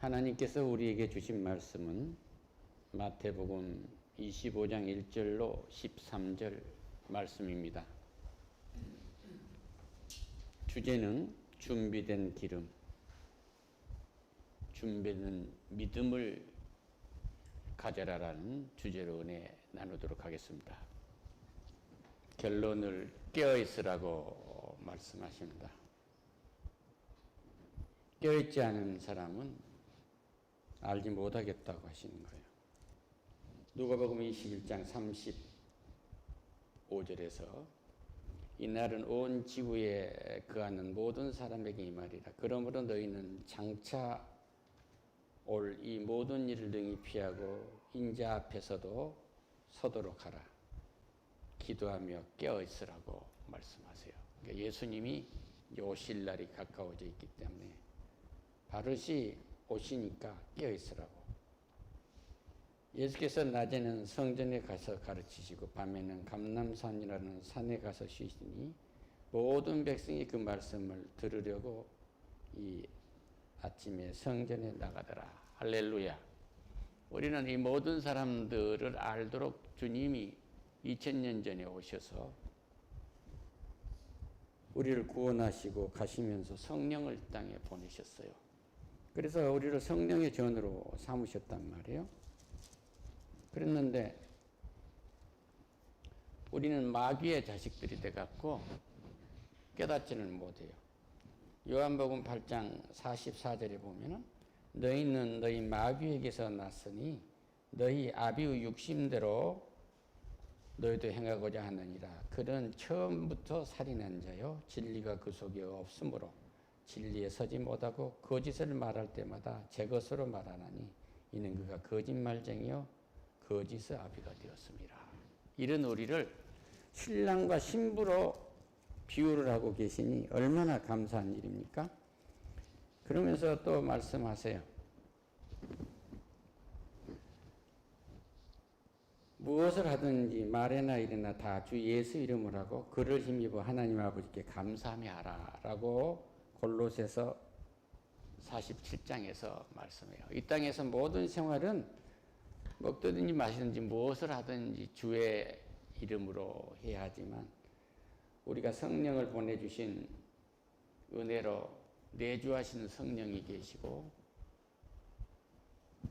하나님께서 우리에게 주신 말씀은 마태복음 25장 1절로 13절 말씀입니다. 주제는 준비된 기름, 준비된 믿음을 가져라라는 주제로 은혜 나누도록 하겠습니다. 결론을 깨어있으라고 말씀하십니다. 깨어있지 않은 사람은 알지 못하겠다고 하시는 거예요. 누가복음 21장 35절에서 이날은 온 지구에 거하는 모든 사람에게 이 말이라. 그러므로 너희는 장차 올 이 모든 일을 능히 피하고 인자 앞에서도 서도록 하라. 기도하며 깨어있으라고 말씀하세요. 그러니까 예수님이 오실 날이 가까워져 있기 때문에 바르시 오시니까 깨어있으라고. 예수께서 낮에는 성전에 가서 가르치시고 밤에는 감람산이라는 산에 가서 쉬시니 모든 백성이 그 말씀을 들으려고 이 아침에 성전에 나가더라. 할렐루야. 우리는 이 모든 사람들을 알도록 주님이 2000년 전에 오셔서 우리를 구원하시고 가시면서 성령을 땅에 보내셨어요. 그래서 우리를 성령의 전으로 삼으셨단 말이에요. 그랬는데 우리는 마귀의 자식들이 돼갖고 깨닫지는 못해요. 요한복음 8장 44절에 보면은 너희는 너희 마귀에게서 났으니 너희 아비의 육심대로 너희도 행하고자 하느니라. 그는 처음부터 살인한 자요 진리가 그 속에 없으므로 진리에 서지 못하고 거짓을 말할 때마다 제 것으로 말하나니 이는 그가 거짓말쟁이요 거짓의 아비가 되었습니다. 이런 우리를 신랑과 신부로 비유를 하고 계시니 얼마나 감사한 일입니까? 그러면서 또 말씀하세요. 무엇을 하든지 말이나 일이나 다 주 예수 이름으로 하고 그를 힘입어 하나님 아버지께 감사하며 하라 라고 골로새서 47장에서 말씀해요. 이 땅에서 모든 생활은 먹든지 마시든지 무엇을 하든지 주의 이름으로 해야 하지만 우리가 성령을 보내주신 은혜로 내주하시는 성령이 계시고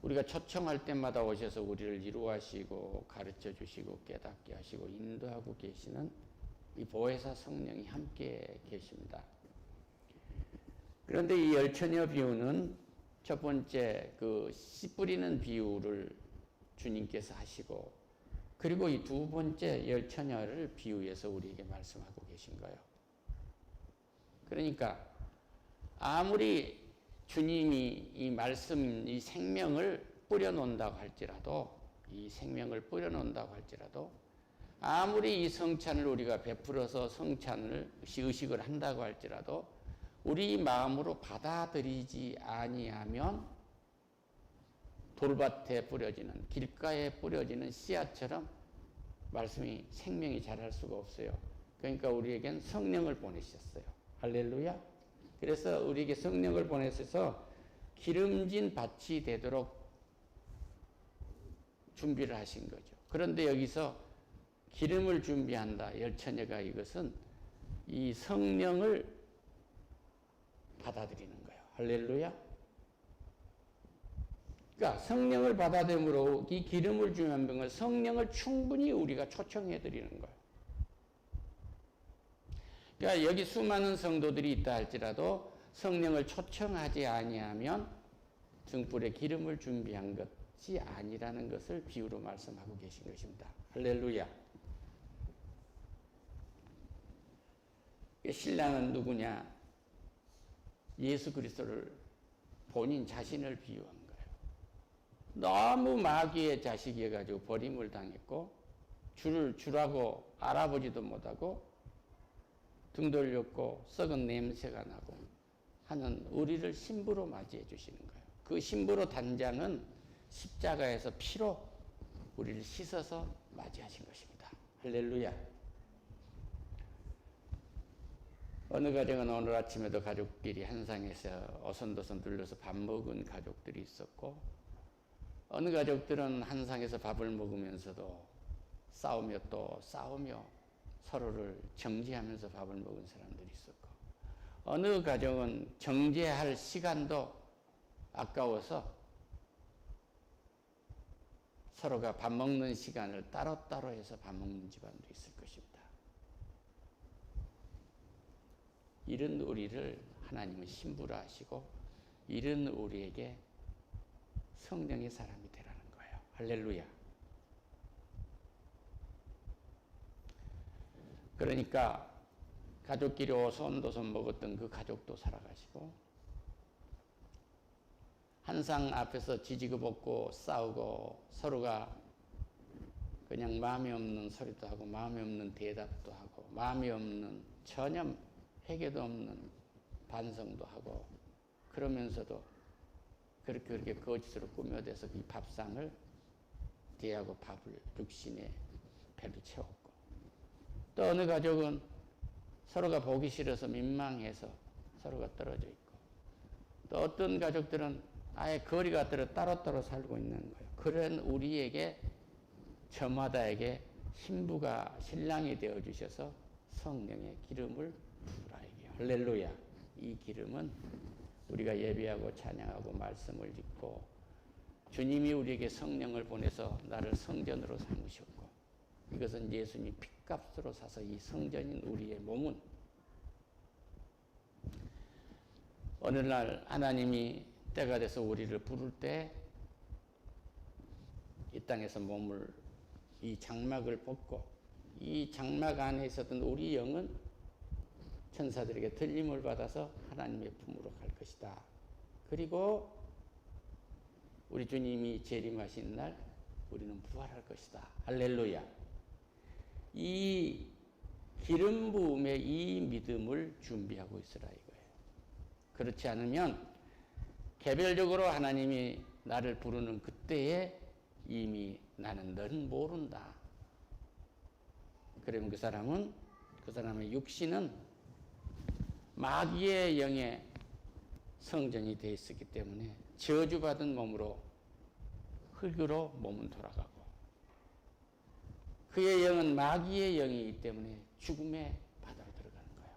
우리가 초청할 때마다 오셔서 우리를 이루하시고 가르쳐 주시고 깨닫게 하시고 인도하고 계시는 이 보혜사 성령이 함께 계십니다. 그런데 이 열처녀 비유는 첫 번째 그 씨 뿌리는 비유를 주님께서 하시고 그리고 이 두 번째 열처녀를 비유해서 우리에게 말씀하고 계신 거예요. 그러니까 아무리 주님이 이 말씀, 이 생명을 뿌려놓는다고 할지라도 이 생명을 뿌려놓는다고 할지라도 아무리 이 성찬을 우리가 베풀어서 성찬을 의식을 한다고 할지라도 우리 마음으로 받아들이지 아니하면 돌밭에 뿌려지는 길가에 뿌려지는 씨앗처럼 말씀이 생명이 자랄 수가 없어요. 그러니까 우리에겐 성령을 보내셨어요. 할렐루야. 그래서 우리에게 성령을 보내셔서 기름진 밭이 되도록 준비를 하신 거죠. 그런데 여기서 기름을 준비한다. 열처녀가 이것은 이 성령을 받아들이는 거예요. 할렐루야. 그러니까 성령을 받아들임으로 이 기름을 준비한 병을 성령을 충분히 우리가 초청해 드리는 거예요. 그러니까 여기 수많은 성도들이 있다 할지라도 성령을 초청하지 아니하면 등불에 기름을 준비한 것이 아니라는 것을 비유로 말씀하고 계신 것입니다. 할렐루야. 신랑은 누구냐? 예수 그리스도를 본인 자신을 비유한 거예요. 너무 마귀의 자식이어가지고 버림을 당했고 주라고 알아보지도 못하고 등 돌렸고 썩은 냄새가 나고 하는 우리를 신부로 맞이해 주시는 거예요. 그 신부로 단장은 십자가에서 피로 우리를 씻어서 맞이하신 것입니다. 할렐루야. 어느 가정은 오늘 아침에도 가족끼리 한상에서 어선도선 둘러서 밥 먹은 가족들이 있었고, 어느 가족들은 한상에서 밥을 먹으면서도 싸우며 또 싸우며 서로를 정죄하면서 밥을 먹은 사람들이 있었고, 어느 가정은 정죄할 시간도 아까워서 서로가 밥 먹는 시간을 따로따로 해서 밥 먹는 집안도 있을 것입니다. 이런 우리를 하나님은 신부라 하시고, 이런 우리에게 성령의 사람이 되라는 거예요. 할렐루야. 그러니까 가족끼리 오손도손 먹었던 그 가족도 살아가시고, 한상 앞에서 지지고 볶고 싸우고 서로가 그냥 마음이 없는 소리도 하고 마음이 없는 대답도 하고 마음이 없는 전혀 회개도 없는 반성도 하고, 그러면서도 그렇게 거짓으로 꾸며대서 이 밥상을 대하고 밥을 육신에 배를 채웠고, 또 어느 가족은 서로가 보기 싫어서 민망해서 서로가 떨어져 있고, 또 어떤 가족들은 아예 거리가 따로따로 살고 있는 거예요. 그런 우리에게 저마다에게 신부가 신랑이 되어 주셔서 성령의 기름을 부으라 이게요. 할렐루야. 이 기름은 우리가 예배하고 찬양하고 말씀을 읽고 주님이 우리에게 성령을 보내서 나를 성전으로 삼으셨고, 이것은 예수님이 핏값으로 사서 이 성전인 우리의 몸은 어느 날 하나님이 때가 돼서 우리를 부를 때 이 땅에서 몸을 이 장막을 벗고 이 장막 안에 있었던 우리 영은 천사들에게 들림을 받아서 하나님의 품으로 갈 것이다. 그리고 우리 주님이 재림하신 날 우리는 부활할 것이다. 할렐루야. 이 기름 부음의 이 믿음을 준비하고 있으라 이거예요. 그렇지 않으면 개별적으로 하나님이 나를 부르는 그때에 이미 나는 넌 모른다. 그러면 그 사람의 육신은 마귀의 영의 성전이 되어 있었기 때문에 저주받은 몸으로 흙으로 몸은 돌아가고, 그의 영은 마귀의 영이기 때문에 죽음의 바다로 들어가는 거예요.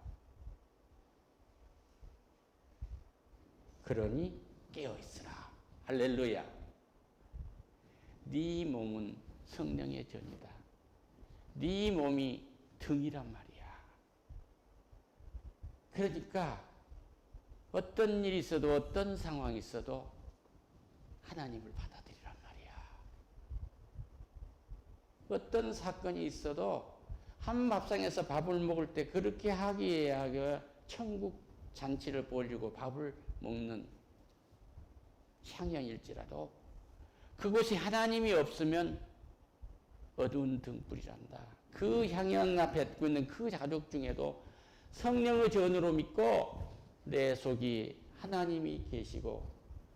그러니 깨어있으라. 할렐루야. 네 몸은 성령의 전이다. 네 몸이 등이란 말이야. 그러니까 어떤 일이 있어도 어떤 상황이 있어도 하나님을 받아들이란 말이야. 어떤 사건이 있어도 한 밥상에서 밥을 먹을 때 그렇게 하기에 천국 잔치를 벌이고 밥을 먹는 향연일지라도 그곳이 하나님이 없으면 어두운 등불이란다. 그 향연 앞에 듣고 있는 그 가족 중에도 성령의 전으로 믿고 내 속이 하나님이 계시고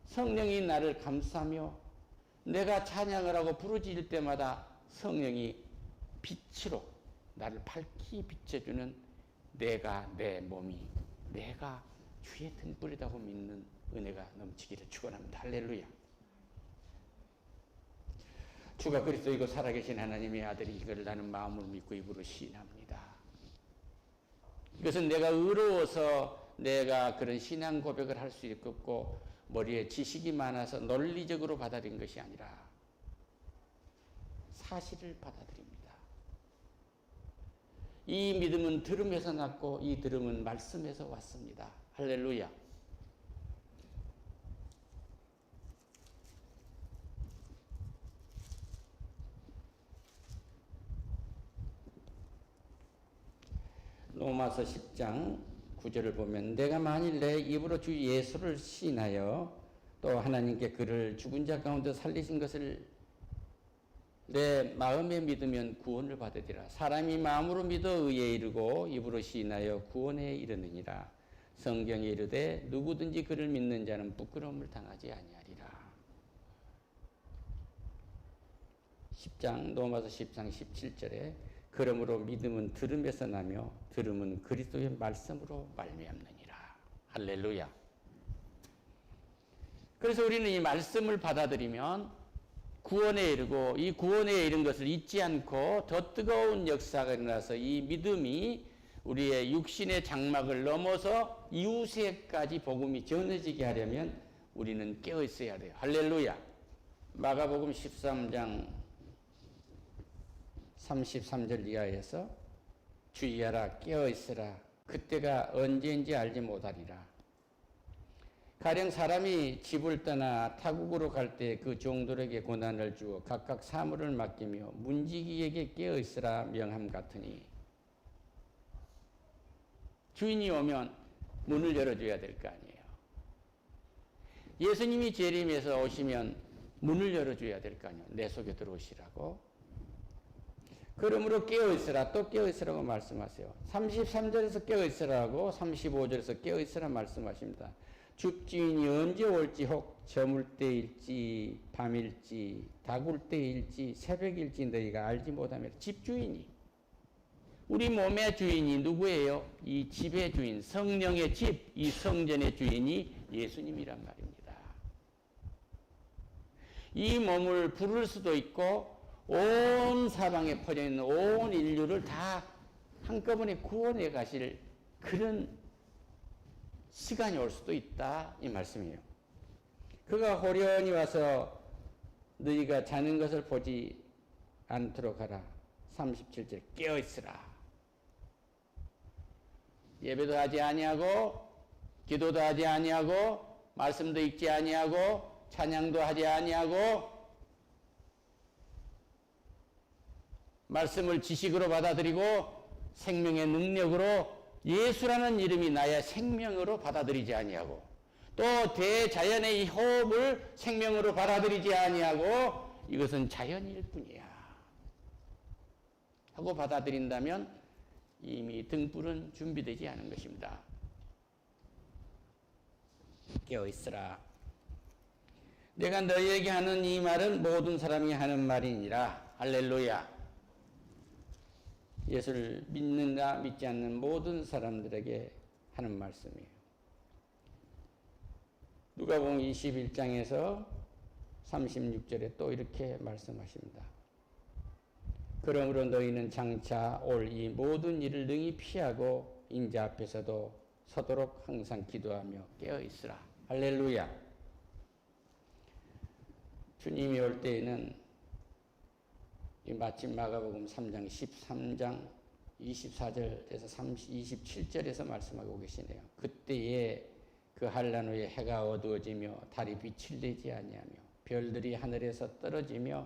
성령이 나를 감싸며 내가 찬양을 하고 부르짖을 때마다 성령이 빛으로 나를 밝히 비춰주는 내가, 내 몸이 내가 주의 등불이라고 믿는 은혜가 넘치기를 축원합니다. 할렐루야. 주가 그리스도이고 살아계신 하나님의 아들이 이걸 나는 마음으로 믿고 입으로 시인합니다. 이것은 내가 의로워서 내가 그런 신앙 고백을 할 수 있겠고 머리에 지식이 많아서 논리적으로 받아들인 것이 아니라 사실을 받아들입니다. 이 믿음은 들음에서 났고 이 들음은 말씀에서 왔습니다. 할렐루야. 로마서 10장 9절을 보면 내가 만일 내 입으로 주 예수를 시인하여 또 하나님께 그를 죽은 자 가운데 살리신 것을 내 마음에 믿으면 구원을 받으리라. 사람이 마음으로 믿어 의에 이르고 입으로 시인하여 구원에 이르느니라. 성경에 이르되 누구든지 그를 믿는 자는 부끄러움을 당하지 아니하리라. 10장 로마서 10장 17절에 그러므로 믿음은 들음에서 나며 들음은 그리스도의 말씀으로 말미암느니라. 할렐루야. 그래서 우리는 이 말씀을 받아들이면 구원에 이르고, 이 구원에 이른 것을 잊지 않고 더 뜨거운 역사가 일어나서 이 믿음이 우리의 육신의 장막을 넘어서 이웃에까지 복음이 전해지게 하려면 우리는 깨어 있어야 돼요. 할렐루야. 마가복음 13장 33절 이하에서 주의하라, 깨어 있으라. 그때가 언제인지 알지 못하리라. 가령 사람이 집을 떠나 타국으로 갈 때 그 종들에게 고난을 주어 각각 사물을 맡기며 문지기에게 깨어 있으라 명함 같으니, 주인이 오면 문을 열어줘야 될 거 아니에요. 예수님이 재림해서 오시면 문을 열어줘야 될 거 아니에요. 내 속에 들어오시라고. 그러므로 깨어있으라, 또 깨어있으라고 말씀하세요. 33절에서 깨어있으라고 35절에서 깨어있으라 말씀하십니다. 집주인이 언제 올지, 혹 저물 때일지 밤일지 다굴 때일지 새벽일지 너희가 알지 못하며. 집주인이, 우리 몸의 주인이 누구예요? 이 집의 주인, 성령의 집, 이 성전의 주인이 예수님이란 말입니다. 이 몸을 부를 수도 있고 온 사방에 퍼져 있는 온 인류를 다 한꺼번에 구원해 가실 그런 시간이 올 수도 있다, 이 말씀이에요. 그가 호련히 와서 너희가 자는 것을 보지 않도록 하라. 37절 깨어있으라. 예배도 하지 아니하고 기도도 하지 아니하고 말씀도 읽지 아니하고 찬양도 하지 아니하고 말씀을 지식으로 받아들이고 생명의 능력으로 예수라는 이름이 나의 생명으로 받아들이지 아니하고 또 대자연의 이 호흡을 생명으로 받아들이지 아니하고 이것은 자연일 뿐이야 하고 받아들인다면 이미 등불은 준비되지 않은 것입니다. 깨어있으라. 내가 너희에게 하는 이 말은 모든 사람이 하는 말이니라. 할렐루야. 예수를 믿는다 믿지 않는 모든 사람들에게 하는 말씀이에요. 누가복음 21장에서 36절에 또 이렇게 말씀하십니다. 그러므로 너희는 장차 올 이 모든 일을 능히 피하고 인자 앞에서도 서도록 항상 기도하며 깨어있으라. 할렐루야. 주님이 올 때에는 마침 마가복음 3장 13장 24절에서 27절에서 말씀하고 계시네요. 그때에 그 한란 후에 해가 어두워지며 달이 빛을 내지 아니하며 별들이 하늘에서 떨어지며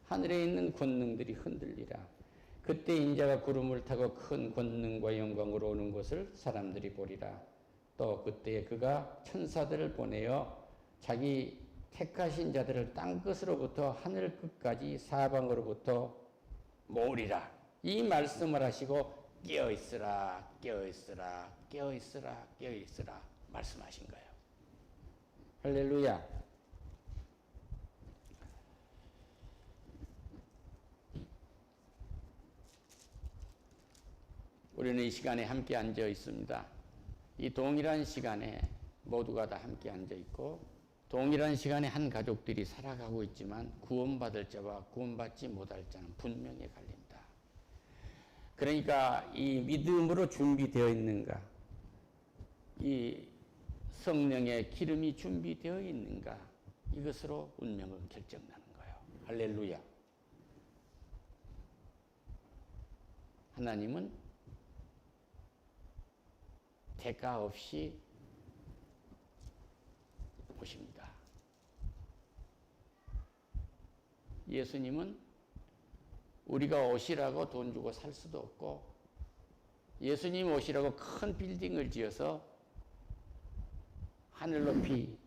하늘에 있는 권능들이 흔들리라. 그때 인자가 구름을 타고 큰 권능과 영광으로 오는 것을 사람들이 보리라. 또 그때에 그가 천사들을 보내어 자기 택하신 자들을 땅끝으로부터 하늘 끝까지 사방으로부터 모으리라. 이 말씀을 하시고 깨어있으라, 깨어있으라, 깨어있으라, 깨어있으라 말씀하신 거예요. 할렐루야. 우리는 이 시간에 함께 앉아 있습니다. 이 동일한 시간에 모두가 다 함께 앉아 있고 동일한 시간에 한 가족들이 살아가고 있지만 구원받을 자와 구원받지 못할 자는 분명히 갈립니다. 그러니까 이 믿음으로 준비되어 있는가, 이 성령의 기름이 준비되어 있는가, 이것으로 운명은 결정나는 거예요. 할렐루야. 하나님은 대가 없이 오십니다. 예수님은 우리가 오시라고 돈 주고 살 수도 없고 예수님 오시라고 큰 빌딩을 지어서 하늘 높이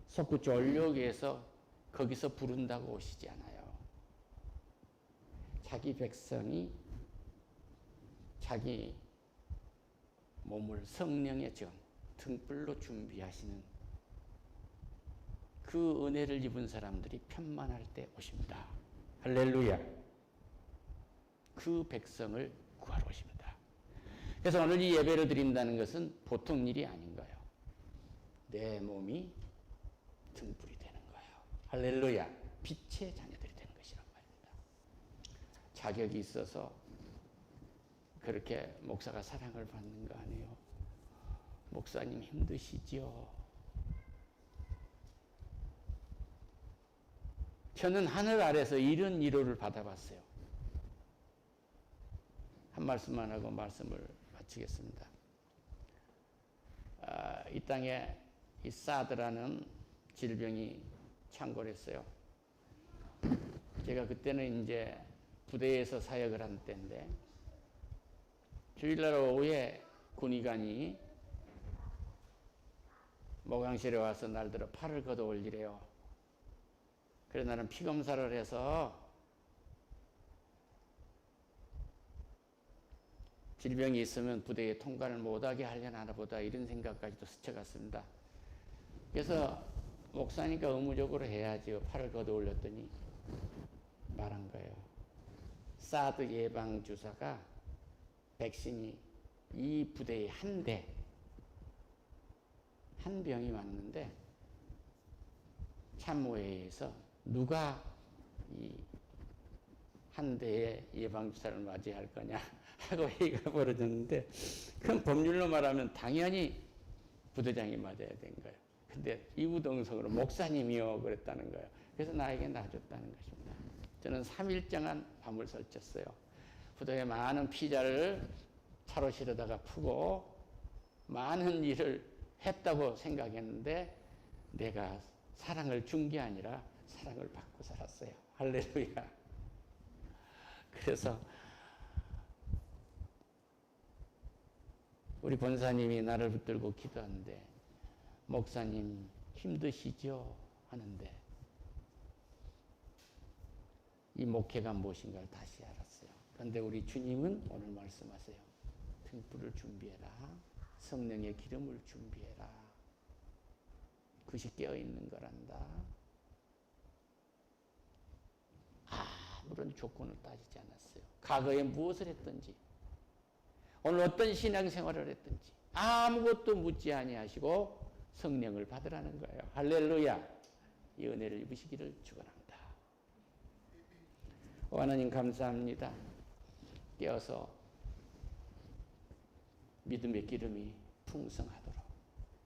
석구 졸려에서 거기서 부른다고 오시지 않아요. 자기 백성이 자기 몸을 성령의 전 등불로 준비하시는 그 은혜를 입은 사람들이 편만할 때 오십니다. 할렐루야. 그 백성을 구하러 오십니다. 그래서 오늘 이 예배를 드린다는 것은 보통 일이 아닌 거예요. 내 몸이 등불이 되는 거예요. 할렐루야. 빛의 자녀들이 되는 것이란 말입니다. 자격이 있어서 그렇게 목사가 사랑을 받는 거 아니에요. 목사님 힘드시죠? 저는 하늘 아래서 이런 위로를 받아봤어요. 한 말씀만 하고 말씀을 마치겠습니다. 이 땅에 이 사드라는 질병이 창궐했어요. 제가 그때는 이제 부대에서 사역을 한 때인데 주일날 오후에 군의관이 목양실에 와서 날들어 팔을 걷어 올리래요. 그래 나는 피검사를 해서 질병이 있으면 부대에 통과를 못하게 하려나 보다 이런 생각까지도 스쳐갔습니다. 그래서 목사니까 의무적으로 해야지요. 팔을 걷어 올렸더니 말한 거예요. 사드 예방 주사가 백신이 이 부대에 한 병이 왔는데 참모회의에서 누가 이 한 대의 예방 주사를 맞이할 거냐 하고 회의가 벌어졌는데 그건 법률로 말하면 당연히 부대장이 맞아야 된 거예요. 근데 이구동성으로 목사님이요 그랬다는 거예요. 그래서 나에게 놔줬다는 것입니다. 저는 3일장한 밤을 설쳤어요. 부대에 많은 피자를 차로 실어다가 푸고 많은 일을 했다고 생각했는데 내가 사랑을 준 게 아니라 사랑을 받고 살았어요. 할렐루야. 그래서 우리 본사님이 나를 붙들고 기도하는데 목사님 힘드시죠? 하는데 이 목회가 무엇인가를 다시 알았어요. 그런데 우리 주님은 오늘 말씀하세요. 등불을 준비해라. 성령의 기름을 준비해라. 그것이 깨어있는 거란다. 아무런 조건을 따지지 않았어요. 과거에 무엇을 했든지 오늘 어떤 신앙생활을 했든지 아무것도 묻지 아니하시고 성령을 받으라는 거예요. 할렐루야. 이 은혜를 입으시기를 축원합니다. 하나님 감사합니다. 깨어서 믿음의 기름이 풍성하도록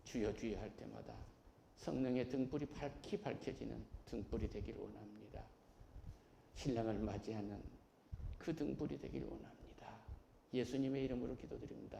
주여 주여 할 때마다 성령의 등불이 밝히 밝혀지는 등불이 되기를 원합니다. 신랑을 맞이하는 그 등불이 되기를 원합니다. 예수님의 이름으로 기도드립니다.